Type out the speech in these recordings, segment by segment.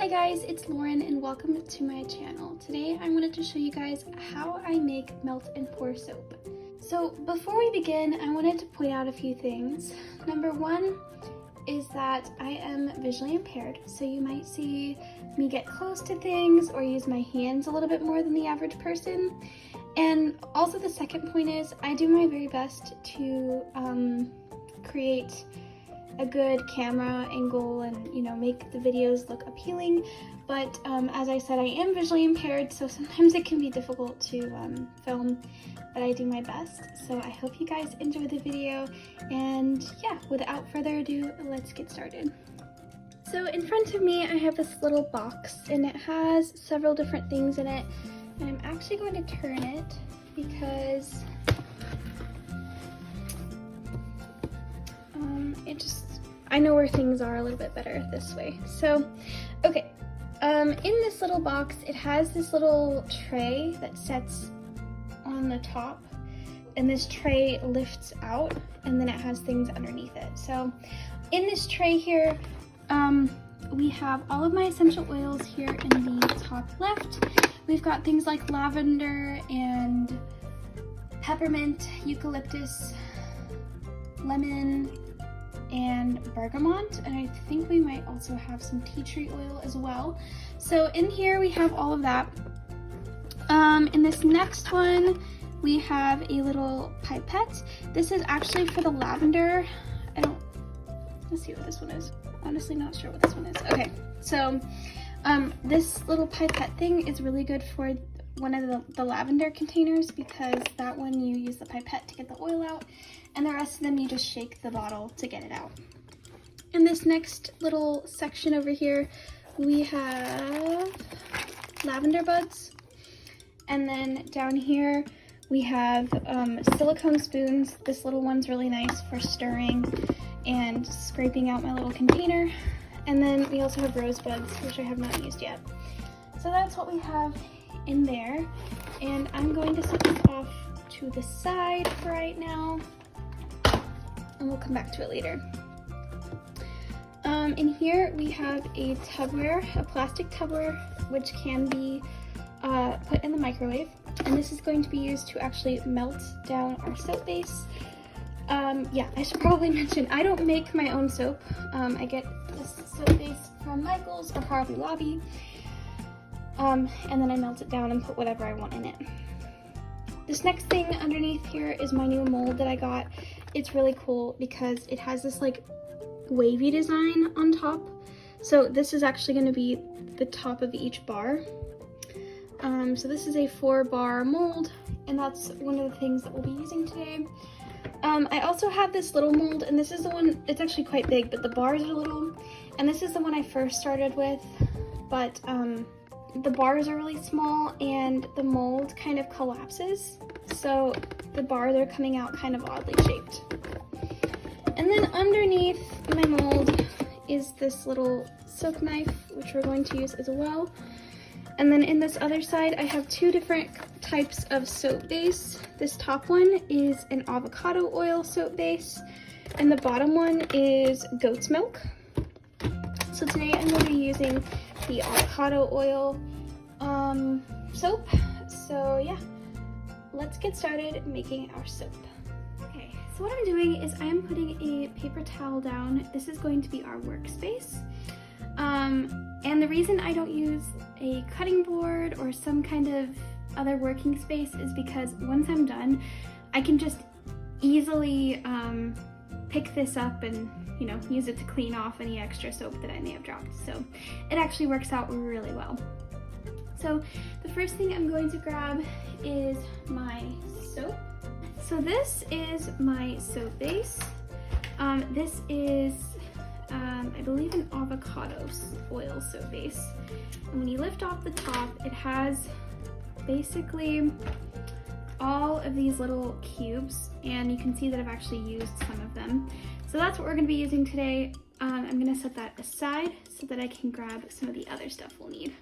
Hi guys, it's Lauren and welcome to my channel. Today I wanted to show you guys how I make melt and pour soap. So before we begin, I wanted to point out a few things. Number one is that I am visually impaired, so you might see me get close to things or use my hands a little bit more than the average person. And also the second point is I do my very best to create a good camera angle and, you know, make the videos look appealing, but as I said, I am visually impaired, so sometimes it can be difficult to film, but I do my best. So I hope you guys enjoy the video, and yeah, without further ado, let's get started. So in front of me I have this little box and it has several different things in it, and I'm actually going to turn it because I know where things are a little bit better this way. So, okay, in this little box, it has this little tray that sets on the top, and this tray lifts out, and then it has things underneath it. So, in this tray here, we have all of my essential oils here in the top left. We've got things like lavender and peppermint, eucalyptus, lemon, and bergamot, and I think we might also have some tea tree oil as well. So in here we have all of that. In this next one we have a little pipette. This is actually for the lavender. Let's see what this one is. Honestly not sure what this one is. Okay, so this little pipette thing is really good for one of the lavender containers, because that one you use the pipette to get the oil out, and the rest of them you just shake the bottle to get it out. In this next little section over here, we have lavender buds, and then down here we have silicone spoons. This little one's really nice for stirring and scraping out my little container, and then we also have rosebuds, which I have not used yet. So that's what we have in there, and I'm going to set this off to the side for right now, and we'll come back to it later. In here we have a Tupperware, a plastic Tupperware, which can be put in the microwave, and this is going to be used to actually melt down our soap base. Yeah, I should probably mention, I don't make my own soap. I get this soap base from Michaels or Hobby Lobby, and then I melt it down and put whatever I want in it. This next thing underneath here is my new mold that I got. It's really cool because it has this like wavy design on top. So this is actually going to be the top of each bar. So this is a 4-bar mold, and that's one of the things that we'll be using today. I also have this little mold, and this is the one, it's actually quite big, but the bars are little, and this is the one I first started with, but the bars are really small and the mold kind of collapses, so the bars are coming out kind of oddly shaped. And then underneath my mold is this little soap knife, which we're going to use as well. And then in this other side, I have two different types of soap base. This top one is an avocado oil soap base, and the bottom one is goat's milk. So today I'm going to be using the avocado oil soap. So yeah, let's get started making our soap. Okay, so what I'm doing is I am putting a paper towel down. This is going to be our workspace. And the reason I don't use a cutting board or some kind of other working space is because once I'm done, I can just easily pick this up and, you know, use it to clean off any extra soap that I may have dropped. So it actually works out really well. So the first thing I'm going to grab is my soap. So this is my soap base. This is I believe an avocado oil soap base. And when you lift off the top, it has basically all of these little cubes, and you can see that I've actually used some of them. So that's what we're going to be using today. I'm going to set that aside so that I can grab some of the other stuff we'll need.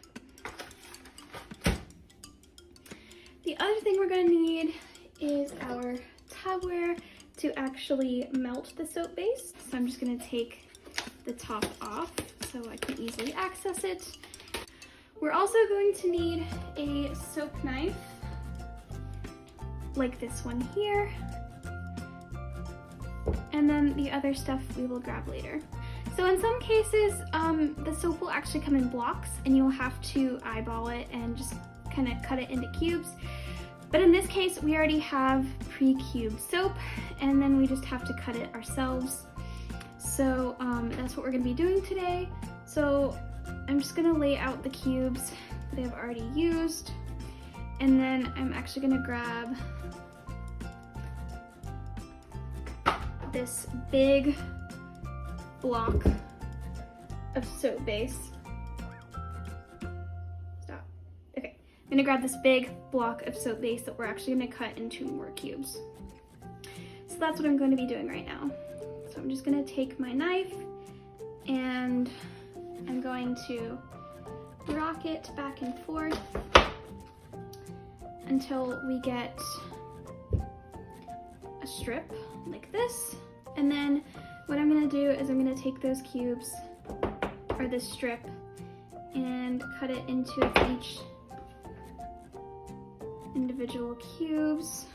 The other thing we're going to need is our Tupperware to actually melt the soap base. So I'm just going to take the top off so I can easily access it. We're also going to need a soap knife, like this one here. And then the other stuff we will grab later. So in some cases, the soap will actually come in blocks and you'll have to eyeball it and just kind of cut it into cubes. But in this case, we already have pre-cubed soap and then we just have to cut it ourselves. So that's what we're gonna be doing today. So I'm just gonna lay out the cubes that I've already used. And then I'm actually gonna grab this big block of soap base. Stop. Okay, I'm gonna grab this big block of soap base that we're actually gonna cut into more cubes. So that's what I'm going to be doing right now. So I'm just gonna take my knife and I'm going to rock it back and forth until we get a strip like this. And then what I'm gonna do is I'm gonna take those cubes, or this strip, and cut it into each individual cubes.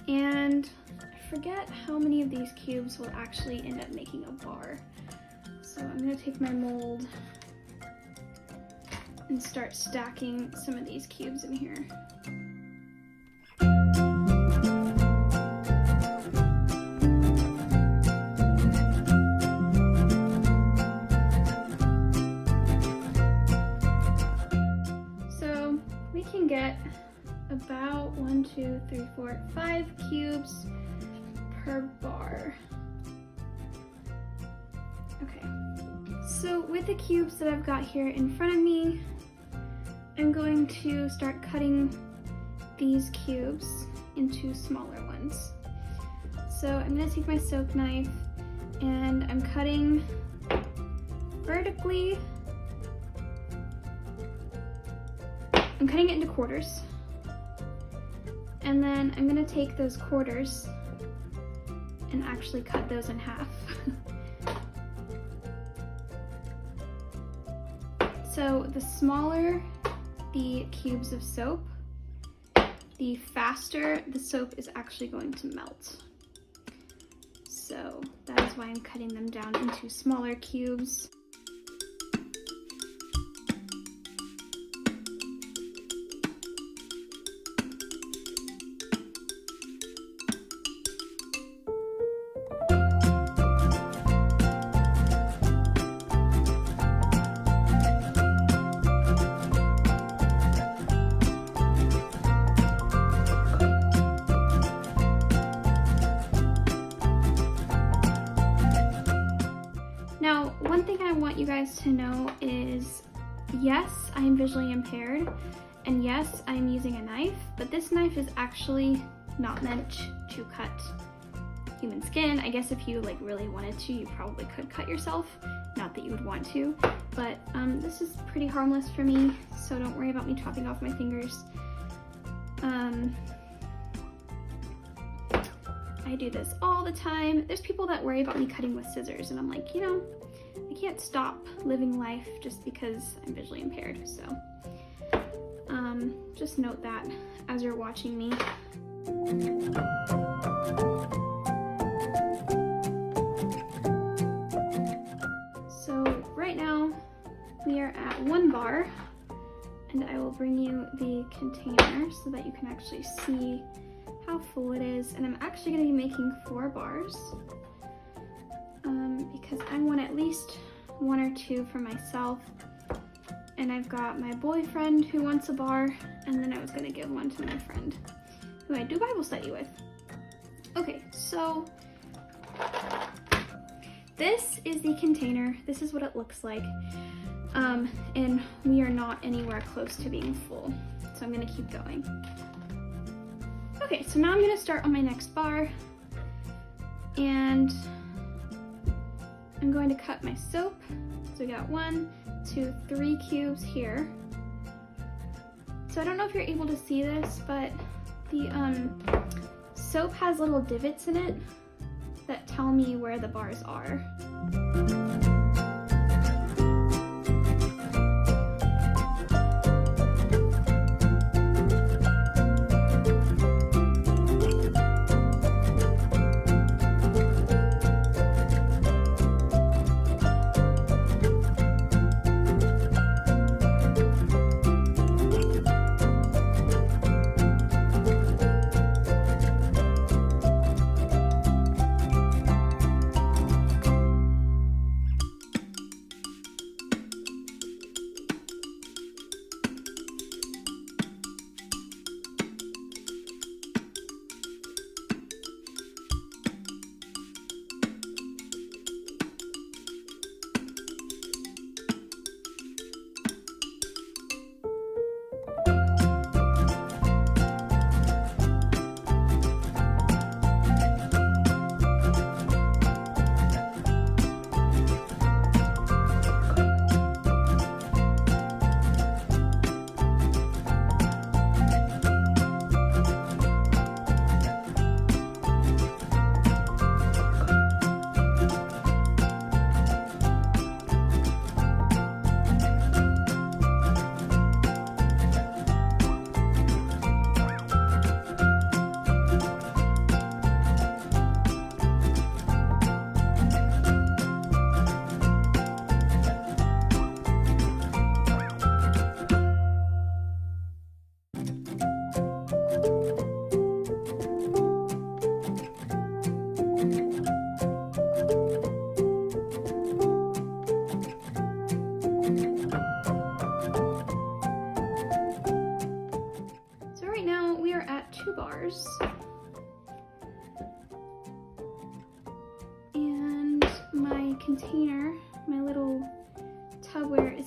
And I forget how many of these cubes will actually end up making a bar. So I'm gonna take my mold and start stacking some of these cubes in here. So we can get about 1, 2, 3, 4, 5 cubes per bar. Okay, so with the cubes that I've got here in front of me, I'm going to start cutting these cubes into smaller ones. So I'm gonna take my soap knife and I'm cutting vertically. I'm cutting it into quarters. And then I'm gonna take those quarters and actually cut those in half. So the smaller the cubes of soap, the faster the soap is actually going to melt. So that is why I'm cutting them down into smaller cubes. Now, one thing I want you guys to know is, yes, I am visually impaired, and yes, I'm using a knife, but this knife is actually not meant to cut human skin. I guess if you like really wanted to, you probably could cut yourself. Not that you would want to, but this is pretty harmless for me, so don't worry about me chopping off my fingers. I do this all the time. There's people that worry about me cutting with scissors, and I'm like, you know, I can't stop living life just because I'm visually impaired. So just note that as you're watching me. So right now we are at 1 bar, and I will bring you the container so that you can actually see how full it is. And I'm actually going to be making 4 bars because I want at least 1 or 2 for myself, and I've got my boyfriend who wants a bar, and then I was going to give 1 to my friend who I do Bible study with. Okay, so this is the container. This is what it looks like, and we are not anywhere close to being full, so I'm going to keep going. Okay, so now I'm gonna start on my next bar, and I'm going to cut my soap. So we got 1, 2, 3 cubes here. So I don't know if you're able to see this, but the soap has little divots in it that tell me where the bars are.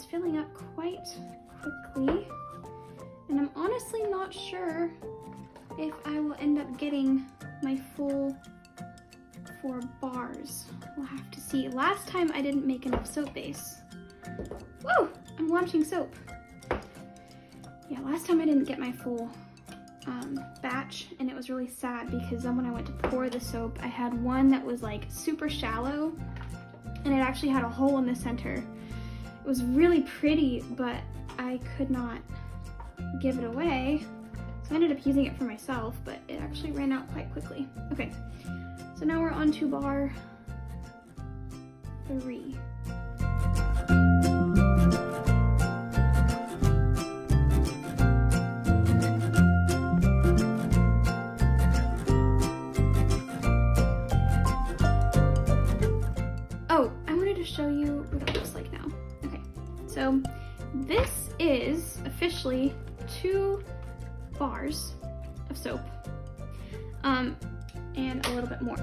is filling up quite quickly. And I'm honestly not sure if I will end up getting my full 4 bars. We'll have to see. Last time I didn't make enough soap base. Whoa, I'm launching soap. Yeah, last time I didn't get my full batch, and it was really sad because then when I went to pour the soap, I had one that was like super shallow and it actually had a hole in the center. It was really pretty, but I could not give it away. So I ended up using it for myself, but it actually ran out quite quickly. Okay, so now we're on to bar 3. Oh, I wanted to show you what it looks like now. Okay, so this is officially 2 bars of soap, and a little bit more.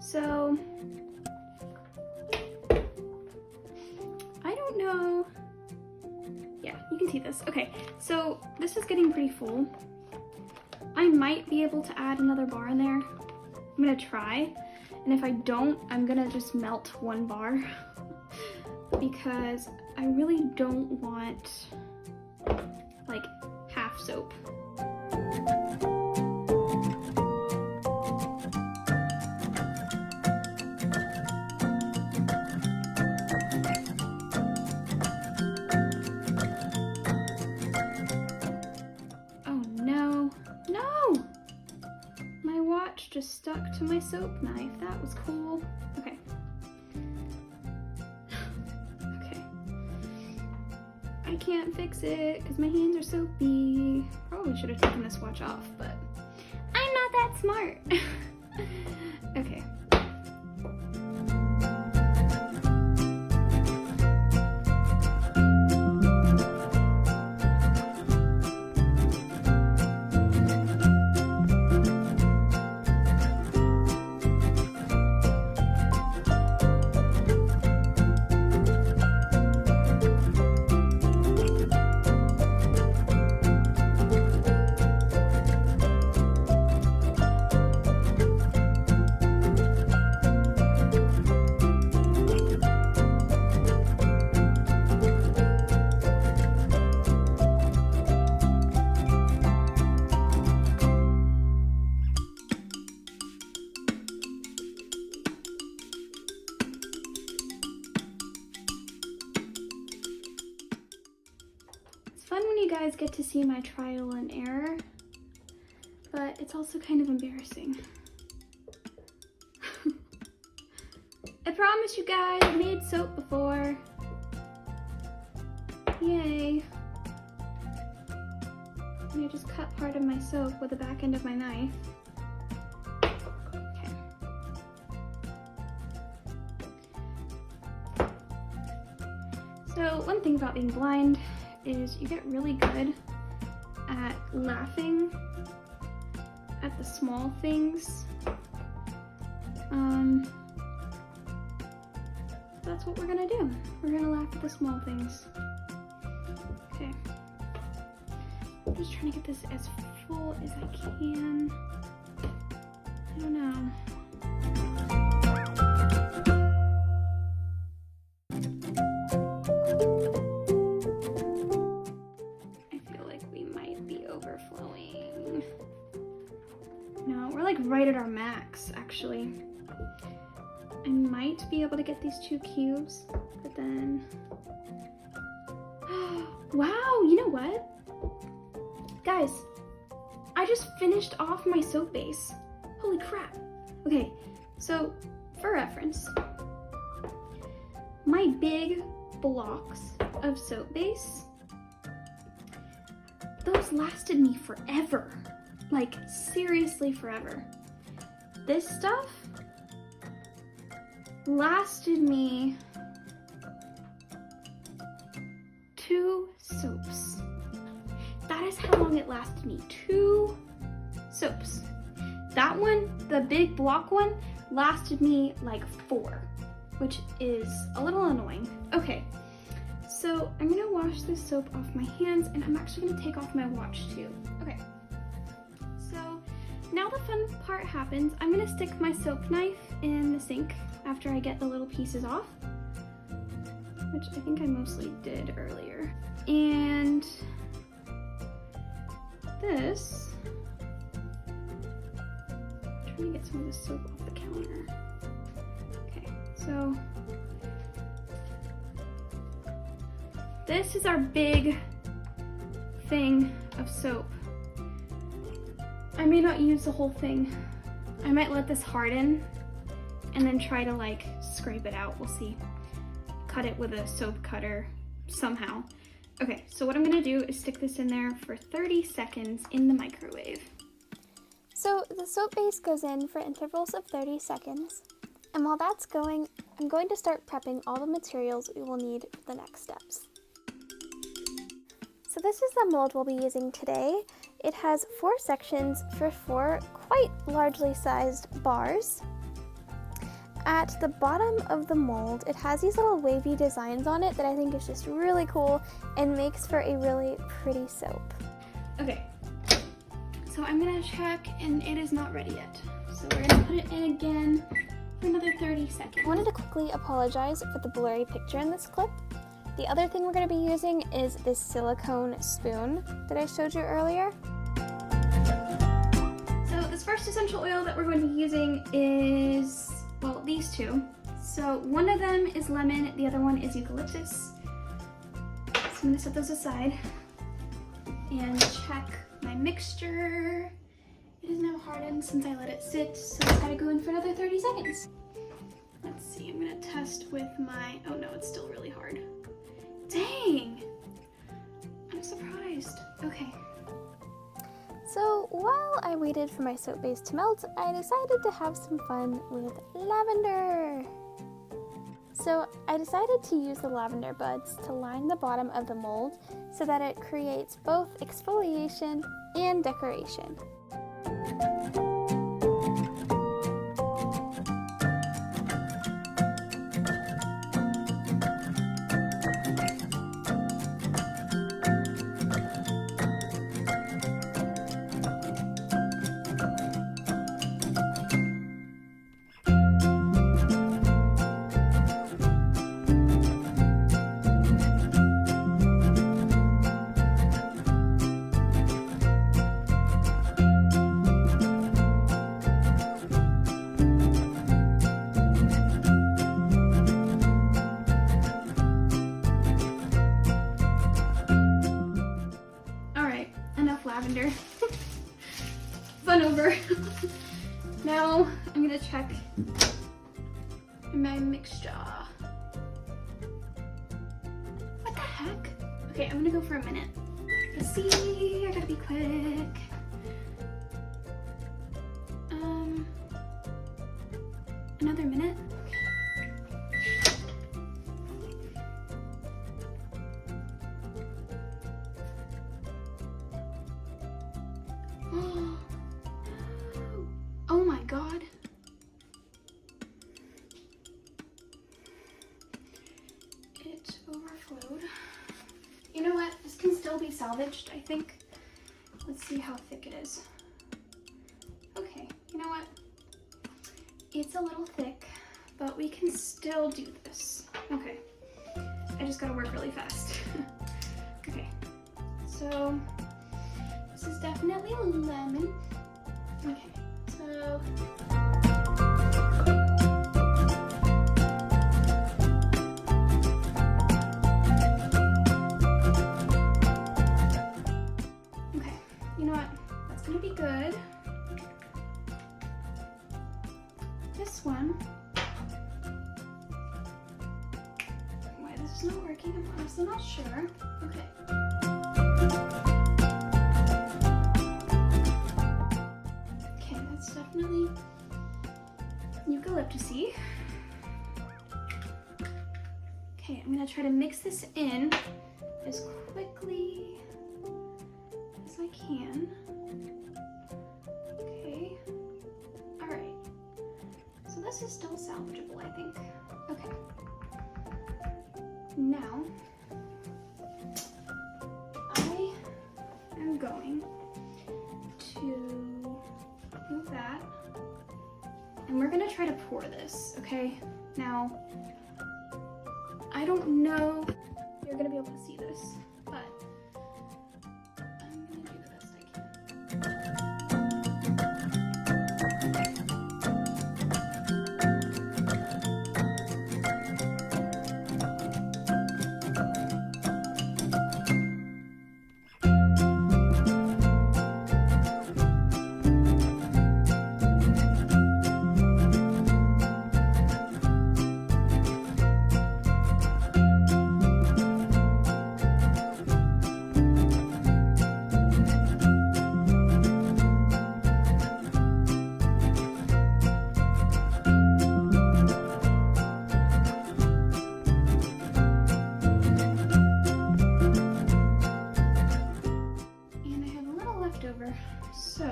So, I don't know. Yeah, you can see this. Okay, so this is getting pretty full. I might be able to add another bar in there. I'm gonna try, and if I don't, I'm gonna just melt 1 bar because I really don't want like half soap. Just stuck to my soap knife. That was cool. Okay. Okay. I can't fix it because my hands are soapy. Probably should have taken this watch off, but I'm not that smart. Okay. Fun when you guys get to see my trial and error, but it's also kind of embarrassing. I promise you guys, I made soap before. Yay. And I just cut part of my soap with the back end of my knife. Okay. So one thing about being blind is you get really good at laughing at the small things That's what we're gonna do. We're gonna laugh at the small things. Okay. I'm just trying to get this as full as I can. I don't know. I feel like we might be overflowing. No, we're like right at our max, actually. I might be able to get these 2 cubes, but then... Wow, you know what? Guys, I just finished off my soap base. Holy crap. Okay, so for reference, my big blocks of soap base, those lasted me forever. Like, seriously forever. This stuff lasted me 2 soaps. That is how long it lasted me. 2 soaps. That one, the big block one, lasted me like 4, which is a little annoying. Okay, so I'm gonna wash this soap off my hands, and I'm actually gonna take off my watch too. Okay, so now the fun part happens. I'm gonna stick my soap knife in the sink after I get the little pieces off, which I think I mostly did earlier. And this, I'm trying to get some of the soap off the counter. Okay, so this is our big thing of soap. I may not use the whole thing. I might let this harden and then try to like scrape it out. We'll see. Cut it with a soap cutter somehow. Okay, so what I'm gonna do is stick this in there for 30 seconds in the microwave. So the soap base goes in for intervals of 30 seconds. And while that's going, I'm going to start prepping all the materials we will need for the next steps. So this is the mold we'll be using today. It has 4 sections for 4 quite largely sized bars. At the bottom of the mold, it has these little wavy designs on it that I think is just really cool and makes for a really pretty soap. Okay, so I'm gonna check, and it is not ready yet. So we're gonna put it in again for another 30 seconds. I wanted to quickly apologize for the blurry picture in this clip. The other thing we're going to be using is this silicone spoon that I showed you earlier. So this first essential oil that we're going to be using is, well, these 2. So one of them is lemon, the other one is eucalyptus. So I'm going to set those aside and check my mixture. It is now hardened since I let it sit, so it's got to go in for another 30 seconds. Let's see, I'm going to test with my, oh no, it's still really hard. Dang! I'm surprised. Okay. So while I waited for my soap base to melt, I decided to have some fun with lavender. So I decided to use the lavender buds to line the bottom of the mold so that it creates both exfoliation and decoration. lavender. Fun over. Now I'm gonna check my mixture. What the heck? Okay, I'm gonna go for a minute. Let's see, I gotta be quick. Another minute. Oh my God. still be salvaged, I think. Let's see how thick it is. Okay, you know what? It's a little thick, but we can still do this. Okay, I just gotta work really fast. Okay, so this is definitely lemon. Okay, so okay, you know what? That's gonna be good. This one. Why this is not working? I'm honestly not sure. Okay. Okay, that's definitely eucalyptus-y. Okay, I'm gonna try to mix this in as quickly as I can. Okay. All right. So this is still salvageable, I think. Okay. Now, I am going to move that, and we're gonna try to pour this, okay? Now, I don't know if you're gonna be able to see this, but I'm gonna do the best I can. So,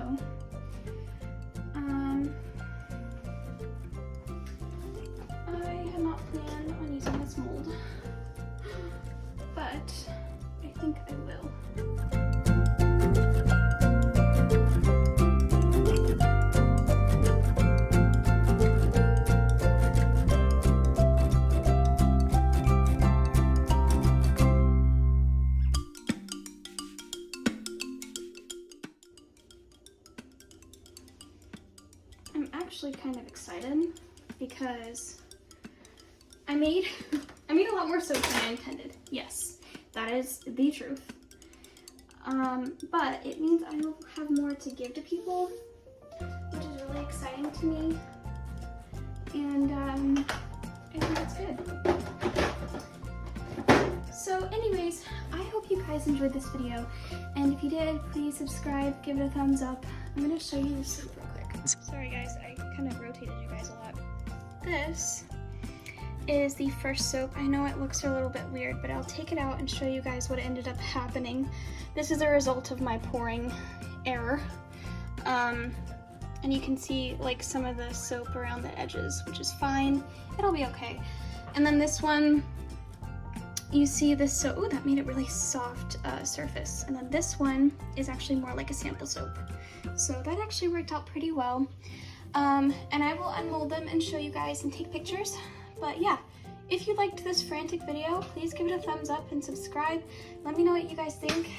I had not planned on using this mold, but I think I will. Actually kind of excited because I made a lot more soap than I intended. Yes, that is the truth. But it means I will have more to give to people, which is really exciting to me. And I think that's good. So anyways, I hope you guys enjoyed this video. And if you did, please subscribe, give it a thumbs up. I'm gonna show you the soap real quick. Sorry guys, I kind of rotated you guys a lot. This is the first soap. I know it looks a little bit weird, but I'll take it out and show you guys what ended up happening. This is a result of my pouring error. And you can see like some of the soap around the edges, which is fine. It'll be okay. And then this one, you see this soap, oh, that made it really soft surface. And then this one is actually more like a sample soap. So that actually worked out pretty well. And I will unmold them and show you guys and take pictures. But yeah, if you liked this frantic video, please give it a thumbs up and subscribe. Let me know what you guys think.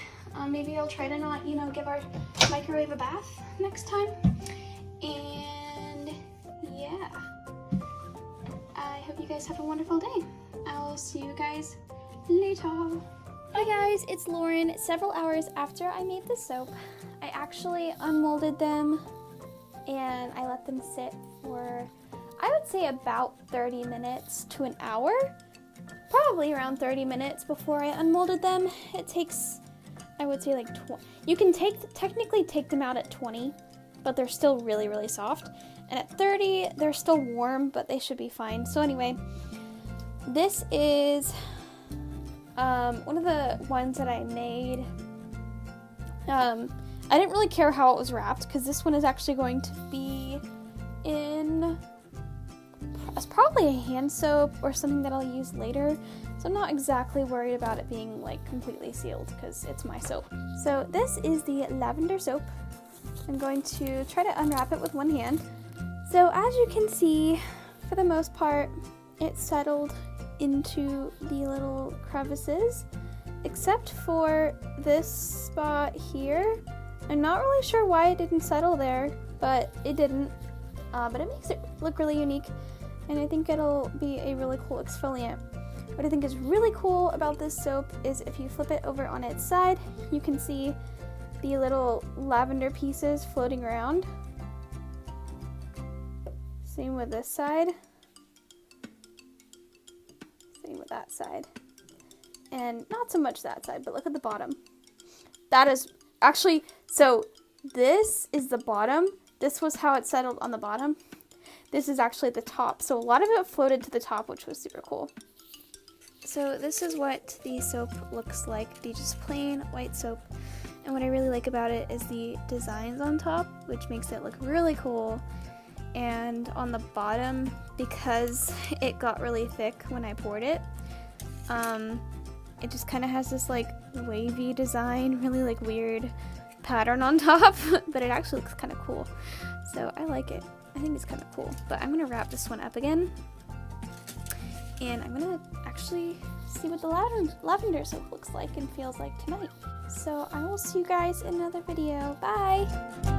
Maybe I'll try to not, give our microwave a bath next time. And yeah, I hope you guys have a wonderful day. I'll see you guys later. Hi guys, it's Lauren. Several hours after I made the soap, I actually unmolded them and I let them sit for, I would say about 30 minutes to an hour. Probably around 30 minutes before I unmolded them. It takes, I would say like 20. You can technically take them out at 20, but they're still really, really soft. And at 30, they're still warm, but they should be fine. So anyway, this is one of the ones that I made. I didn't really care how it was wrapped because this one is actually going to be in, it's probably a hand soap or something that I'll use later. So I'm not exactly worried about it being like completely sealed because it's my soap. So this is the lavender soap. I'm going to try to unwrap it with one hand. So as you can see, for the most part, it settled into the little crevices, except for this spot here. I'm not really sure why it didn't settle there, but it didn't. But it makes it look really unique, and I think it'll be a really cool exfoliant. What I think is really cool about this soap is if you flip it over on its side, you can see the little lavender pieces floating around. Same with this side. Same with that side. And not so much that side, but look at the bottom. That is actually, so this is the bottom. This was how it settled on the bottom. This is actually the top. So a lot of it floated to the top, which was super cool. So this is what the soap looks like, the just plain white soap. And what I really like about it is the designs on top, which makes it look really cool. And on the bottom, because it got really thick when I poured it, it just kind of has this like wavy design, really like weird pattern on top, but it actually looks kind of cool. So I like it. I think it's kind of cool. But I'm going to wrap this one up again. And I'm going to actually see what the lavender soap looks like and feels like tonight. So I will see you guys in another video. Bye!